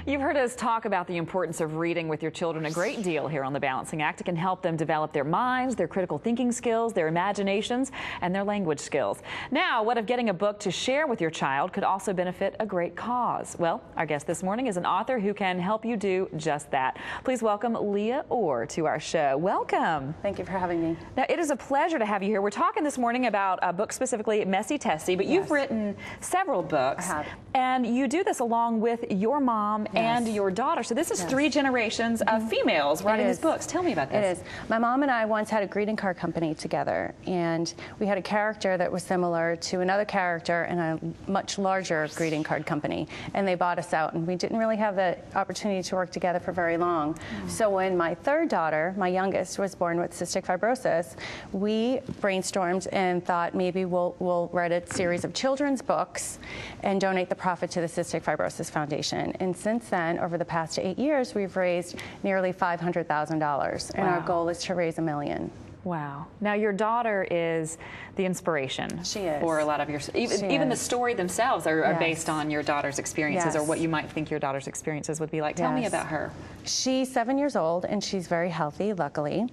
You've heard us talk about the importance of reading with your children a great deal here on The Balancing Act. It can help them develop their minds, their critical thinking skills, their imaginations, and their language skills. Now, what if getting a book to share with your child could also benefit a great cause? Well, our guest this morning is an author who can help you do just that. Please welcome Leah Orr to our show. Welcome. Thank you for having me. Now, it is a pleasure to have you here. We're talking this morning about a book specifically, Messy Tessie, but you've written several books. I have. And you do this along with your mom and your daughter. So this is three generations of females writing these books. Tell me about this. It is. My mom and I once had a greeting card company together, and we had a character that was similar to another character in a much larger greeting card company, and they bought us out, and we didn't really have the opportunity to work together for very long. So when my third daughter, my youngest, was born with cystic fibrosis, we brainstormed and thought maybe we'll write a series of children's books and donate the profit to the Cystic Fibrosis Foundation. And since then, over the past 8 years, we've raised nearly $500,000, and our goal is to raise $1 million. Wow. Now, your daughter is the inspiration for a lot of your, even the story themselves are based on your daughter's experiences or what you might think your daughter's experiences would be like. Tell me about her. She's 7 years old, and she's very healthy, luckily.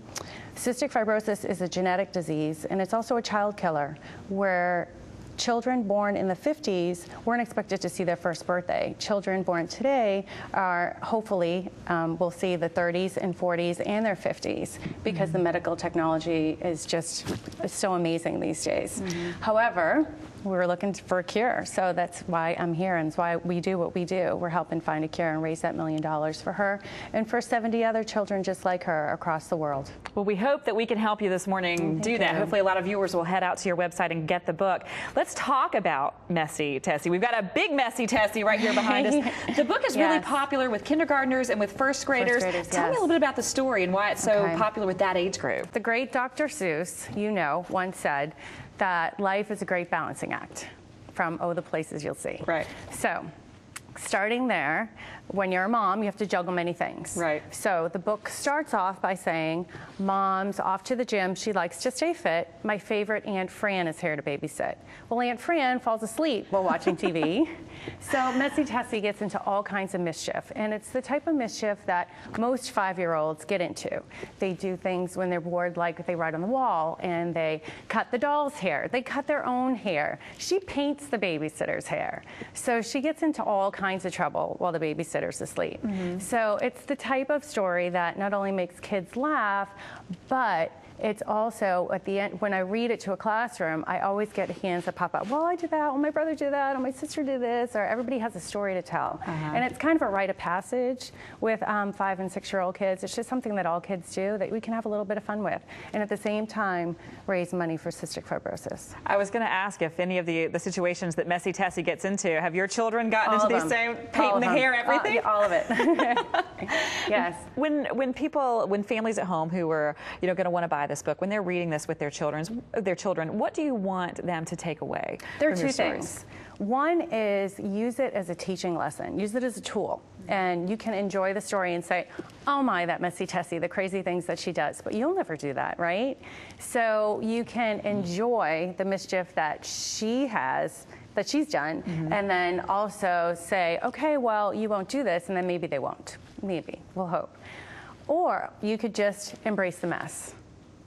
Cystic fibrosis is a genetic disease, and it's also a child killer, where children born in the 50s weren't expected to see their first birthday. Children born today are hopefully will see the 30s and 40s and their 50s because the medical technology is just so amazing these days. However, we're looking for a cure, so that's why I'm here and that's why we do what we do. We're helping find a cure and raise that $1 million for her and for 70 other children just like her across the world. Well, we hope that we can help you this morning do that. Hopefully a lot of viewers will head out to your website and get the book. Let's talk about Messy Tessie. We've got a big Messy Tessie right here behind us. The book is really popular with kindergartners and with first graders. Tell me a little bit about the story and why it's so popular with that age group. The great Dr. Seuss, you know, once said that life is a great balancing act from Oh, the Places You'll See. Right. So, starting there, when you're a mom, you have to juggle many things. Right. So the book starts off by saying, Mom's off to the gym, she likes to stay fit. My favorite Aunt Fran is here to babysit. Well, Aunt Fran falls asleep while watching TV. So Messy Tessie gets into all kinds of mischief, and it's the type of mischief that most 5-year-olds get into. They do things when they're bored, like they write on the wall, and they cut the doll's hair. They cut their own hair. She paints the babysitter's hair. So she gets into all kinds of trouble while the babysitter's asleep. So it's the type of story that not only makes kids laugh, but it's also, at the end, when I read it to a classroom, I always get hands that pop up. Well, I did that, or my brother did that, or my sister did this, or everybody has a story to tell. And it's kind of a rite of passage with 5- and 6-year-old kids. It's just something that all kids do that we can have a little bit of fun with. And at the same time, raise money for cystic fibrosis. I was going to ask if any of the situations that Messy Tessie gets into, have your children gotten into these same painting the hair, everything? All of it. Yes. When families at home who are going to want to buy this book, when they're reading this with their children, what do you want them to take away? There are two things. One is use it as a teaching lesson. Use it as a tool. And you can enjoy the story and say, oh my, that Messy Tessie, the crazy things that she does. But you'll never do that, right? So you can enjoy the mischief that she has, that she's done, and then also say, okay, well, you won't do this, and then maybe they won't. Maybe. We'll hope. Or you could just embrace the mess,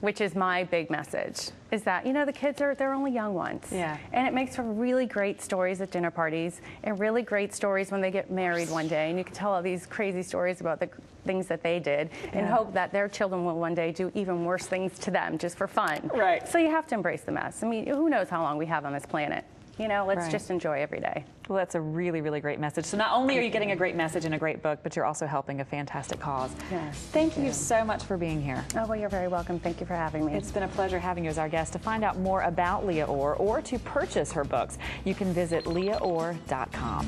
which is my big message, is that, the kids they're only young ones. Yeah. And it makes for really great stories at dinner parties and really great stories when they get married one day. And you can tell all these crazy stories about the things that they did and hope that their children will one day do even worse things to them just for fun. Right. So you have to embrace the mess. I mean, who knows how long we have on this planet? Let's just enjoy every day. Well, that's a really, really great message. So not only are you getting a great message and a great book, but you're also helping a fantastic cause. Yes. Thank you so much for being here. Oh, well, you're very welcome. Thank you for having me. It's been a pleasure having you as our guest. To find out more about Leah Orr or to purchase her books, you can visit leahorr.com.